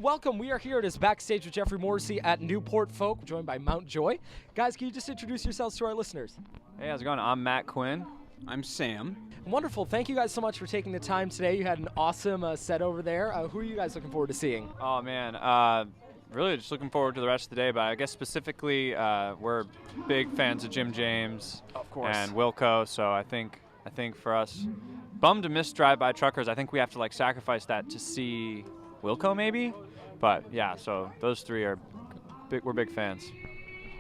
welcome. We are here at Backstage with Geoffrey Morrissey at Newport Folk, joined by Mount Joy. Guys, can you just introduce yourselves to our listeners? Hey, how's it going? I'm Matt Quinn. I'm Sam. Wonderful. Thank you guys so much for taking the time today. You had an awesome set over there. Who are you guys looking forward to seeing? Oh, man. Really just looking forward to the rest of the day, but I guess specifically we're big fans of Jim James Of course. and Wilco, so I think for us, bummed to miss Drive-By Truckers. I think we have to sacrifice that to see Wilco maybe, but yeah, so those three are big. We're big fans.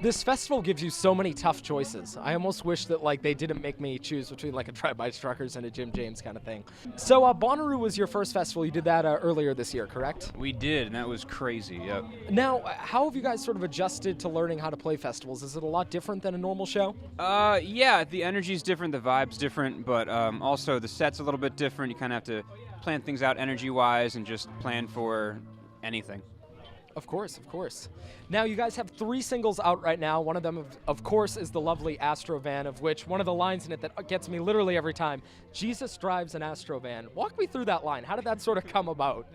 This festival gives you so many tough choices. I almost wish that they didn't make me choose between a Drive-By Truckers and a Jim James kind of thing. So Bonnaroo was your first festival. You did that earlier this year, correct? We did, and that was crazy. Yep. Now, how have you guys sort of adjusted to learning how to play festivals? Is it a lot different than a normal show? Yeah, the energy's different, the vibe's different, but also the set's a little bit different. You kind of have to plan things out energy-wise and just plan for anything. Of course, of course. Now, you guys have 3 singles out right now. One of them, of course, is the lovely Astro Van, of which one of the lines in it that gets me literally every time, Jesus drives an Astro Van. Walk me through that line. How did that sort of come about?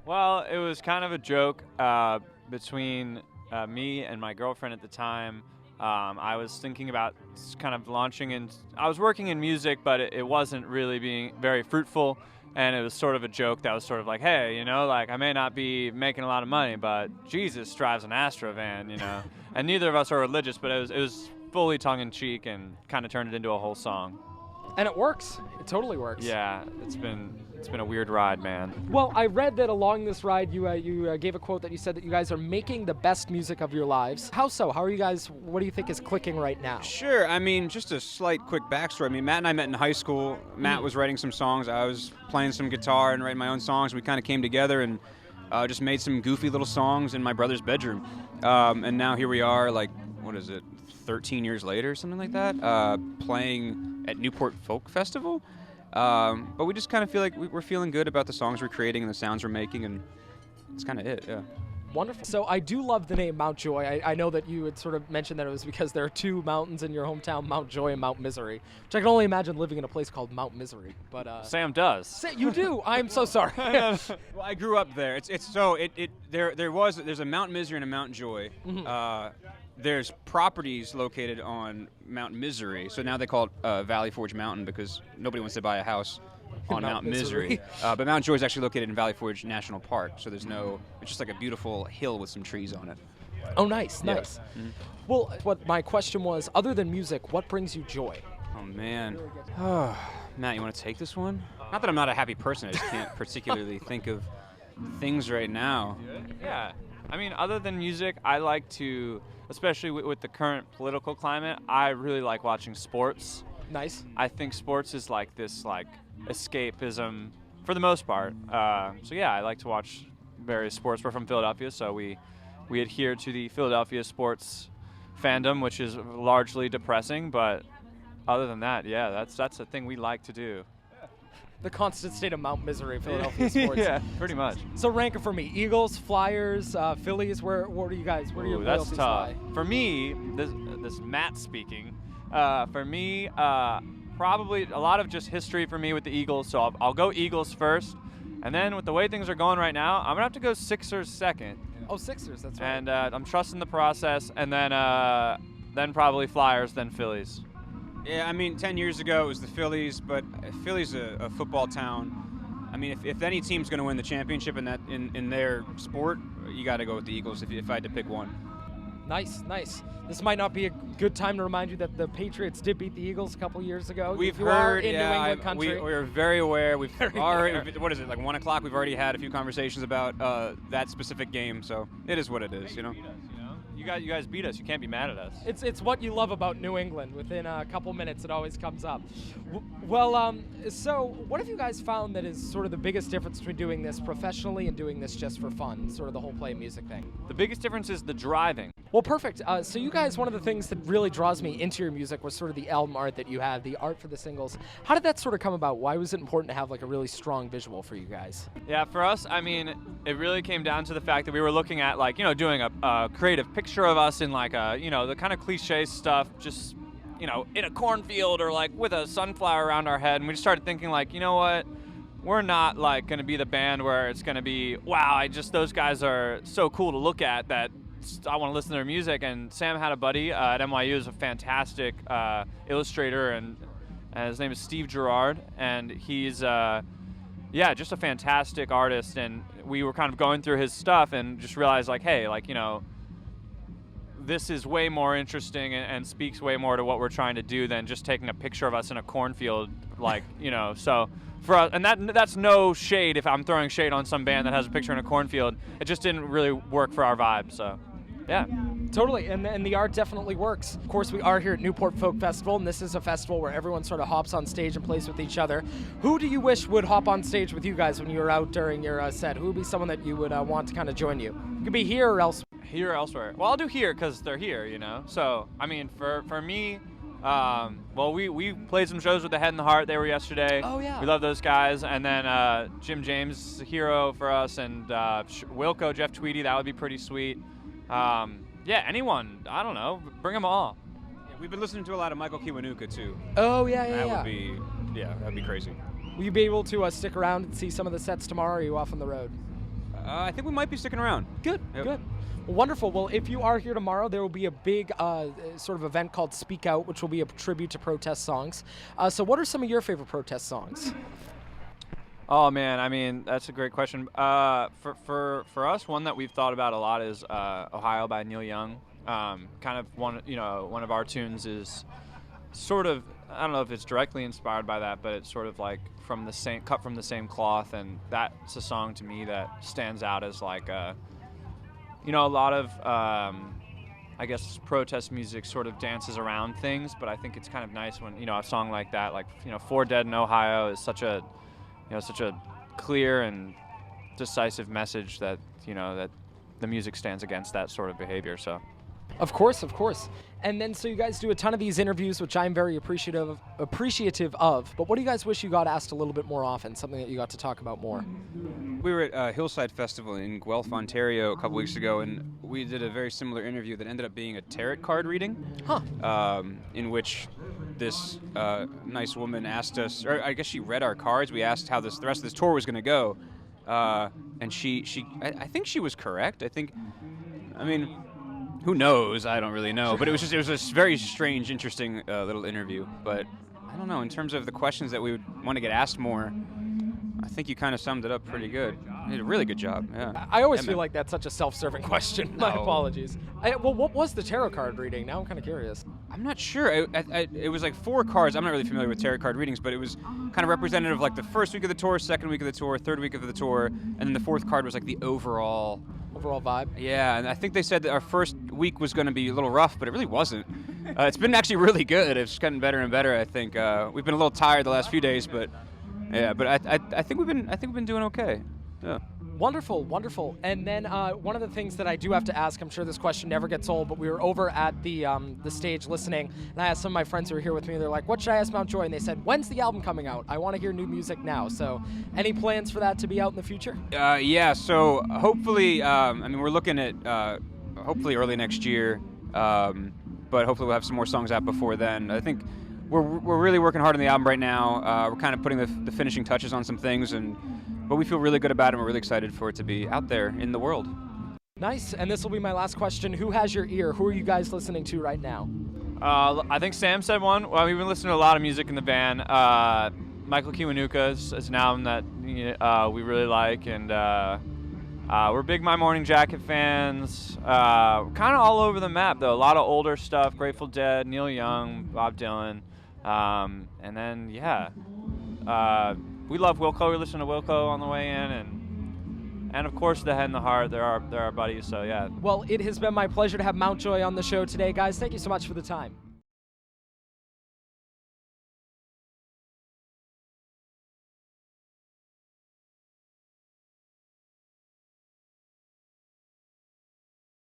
Well, it was kind of a joke between me and my girlfriend at the time. I was thinking about kind of launching in. I was working in music, but it wasn't really being very fruitful. And it was sort of a joke that was sort of like, hey, I may not be making a lot of money, but Jesus drives an Astro Van, And neither of us are religious, but it was fully tongue-in-cheek and kind of turned it into a whole song. And it works. It totally works. Yeah, it's been a weird ride, man. Well, I read that along this ride, you gave a quote that you said that you guys are making the best music of your lives. How so? How are you guys? What do you think is clicking right now? Sure. I mean, just a slight quick backstory. I mean, Matt and I met in high school. Matt was writing some songs. I was playing some guitar and writing my own songs. We kind of came together and just made some goofy little songs in my brother's bedroom. And now here we are, 13 years later, something like that, playing at Newport Folk Festival. But we just kind of feel like we're feeling good about the songs we're creating and the sounds we're making, and that's kind of it, yeah. Wonderful. So I do love the name Mount Joy. I know that you had sort of mentioned that it was because there are 2 mountains in your hometown, Mount Joy and Mount Misery, which I can only imagine living in a place called Mount Misery. But Sam does. You do? I'm so sorry. Well, I grew up there. There's a Mount Misery and a Mount Joy. Mm-hmm. There's properties located on Mount Misery, so now they call it Valley Forge Mountain because nobody wants to buy a house on Mount Misery. But Mount Joy is actually located in Valley Forge National Park, so it's just like a beautiful hill with some trees on it. Oh, nice, Yeah. nice. Mm-hmm. Well, what my question was, other than music, what brings you joy? Oh, man. Matt, you want to take this one? Not that I'm not a happy person, I just can't particularly think of things right now. Yeah. I mean, other than music, I like to, especially with the current political climate, I really like watching sports. Nice. I think sports is this escapism for the most part. So yeah, I like to watch various sports. We're from Philadelphia, so we adhere to the Philadelphia sports fandom, which is largely depressing. But other than that, yeah, that's a thing we like to do. The constant state of Mount Misery, Philadelphia sports. Yeah, pretty much. So rank it for me: Eagles, Flyers, Phillies. Where are you guys? Where do your That's loyalties tough. lie? For me, this Matt speaking. For me, probably a lot of just history for me with the Eagles. So I'll go Eagles first, and then with the way things are going right now, I'm gonna have to go Sixers second. Oh, Sixers. That's right. And I'm trusting the process, and then probably Flyers, then Phillies. Yeah, I mean, 10 years ago it was the Phillies, but Philly's a football town. I mean, if any team's going to win the championship in their sport, you got to go with the Eagles if I had to pick one. Nice, nice. This might not be a good time to remind you that the Patriots did beat the Eagles a couple years ago. We've you heard, are in New England country. we're very aware. We've already, aware. what is it, 1 o'clock? We've already had a few conversations about that specific game, so it is what it is, You guys beat us. You can't be mad at us. It's what you love about New England. Within a couple minutes, it always comes up. So what have you guys found that is sort of the biggest difference between doing this professionally and doing this just for fun, sort of the whole play music thing? The biggest difference is the driving. Well, perfect. So you guys, one of the things that really draws me into your music was sort of the album art that you had, the art for the singles. How did that sort of come about? Why was it important to have a really strong visual for you guys? Yeah, for us, I mean, it really came down to the fact that we were looking at doing a creative picture of us in the kind of cliche stuff, just in a cornfield or with a sunflower around our head, and we just started thinking you know what, we're not like going to be the band where it's going to be, wow, those guys are so cool to look at that I want to listen to their music. And Sam had a buddy at NYU who's a fantastic illustrator, and his name is Steve Gerard, and he's just a fantastic artist. And we were kind of going through his stuff and just realized, like, hey, like, you know, this is way more interesting and speaks way more to what we're trying to do than just taking a picture of us in a cornfield, like, you know. So for us, and that's no shade if I'm throwing shade on some band that has a picture in a cornfield. It just didn't really work for our vibe. So yeah, totally. And the art definitely works. Of course, we are here at Newport Folk Festival, and this is a festival where everyone sort of hops on stage and plays with each other. Who do you wish would hop on stage with you guys when you were out during your set? Who would be someone that you would want to kind of join you? It could be here or elsewhere. Here or elsewhere. Well, I'll do here because they're here, you know. So I mean, for me, we played some shows with the Head and the Heart. They were yesterday. Oh yeah. We love those guys. And then Jim James is a hero for us, and Wilco, Jeff Tweedy, that would be pretty sweet. Anyone. I don't know. Bring them all. Yeah, we've been listening to a lot of Michael Kiwanuka too. Oh yeah. That'd be crazy. Will you be able to stick around and see some of the sets tomorrow, or are you off on the road? I think we might be sticking around. Good. Yep. Good. Well, wonderful. Well, if you are here tomorrow, there will be a big sort of event called Speak Out, which will be a tribute to protest songs. So what are some of your favorite protest songs? Oh man, I mean, that's a great question. For us, one that we've thought about a lot is Ohio by Neil Young. Kind of one of our tunes is sort of, I don't know if it's directly inspired by that, but it's sort of like cut from the same cloth, and that's a song to me that stands out as like a lot of I guess protest music sort of dances around things, but I think it's kind of nice when a song like that, like "4 Dead in Ohio" is such a clear and decisive message that that the music stands against that sort of behavior. So Of course. And then so you guys do a ton of these interviews, which I'm very appreciative of. But what do you guys wish you got asked a little bit more often, something that you got to talk about more? We were at Hillside Festival in Guelph, Ontario a couple weeks ago, and we did a very similar interview that ended up being a tarot card reading. In which this nice woman asked us, or I guess she read our cards. We asked how the rest of this tour was going to go, and I think she was correct. I mean, who knows? I don't really know. But it was a very strange, interesting little interview. But I don't know, in terms of the questions that we would want to get asked more, I think you kind of summed it up pretty good. You did a really good job. Yeah. I always feel like that's such a self-serving question. My No. apologies. Well, what was the tarot card reading? Now I'm kind of curious. I'm not sure. It was like 4 cards. I'm not really familiar with tarot card readings, but it was kind of representative of like the first week of the tour, second week of the tour, third week of the tour, and then the 4th card was like the overall vibe. Yeah, and I think they said that our first week was going to be a little rough, but it really wasn't. It's been actually really good. It's gotten better and better. I think we've been a little tired the last few days, but yeah. But I think we've been doing okay. Yeah. Wonderful. And then one of the things that I do have to ask, I'm sure this question never gets old, but we were over at the stage listening, and I asked some of my friends who were here with me, they're like, what should I ask Mountjoy? And they said, when's the album coming out? I want to hear new music now. So any plans for that to be out in the future? Yeah, so hopefully, we're looking at hopefully early next year, but hopefully we'll have some more songs out before then. I think we're really working hard on the album right now. We're kind of putting the finishing touches on some things, but we feel really good about it, and we're really excited for it to be out there in the world. Nice, and this will be my last question. Who has your ear? Who are you guys listening to right now? I think Sam said one. Well, we've been listening to a lot of music in the band. Michael Kiwanuka is an album that we really like, and we're big My Morning Jacket fans. Kind of all over the map, though. A lot of older stuff, Grateful Dead, Neil Young, Bob Dylan. And then, we love Wilco. We listen to Wilco on the way in, and of course the Head and the Heart. They're our buddies. So yeah. Well, it has been my pleasure to have Mountjoy on the show today, guys. Thank you so much for the time.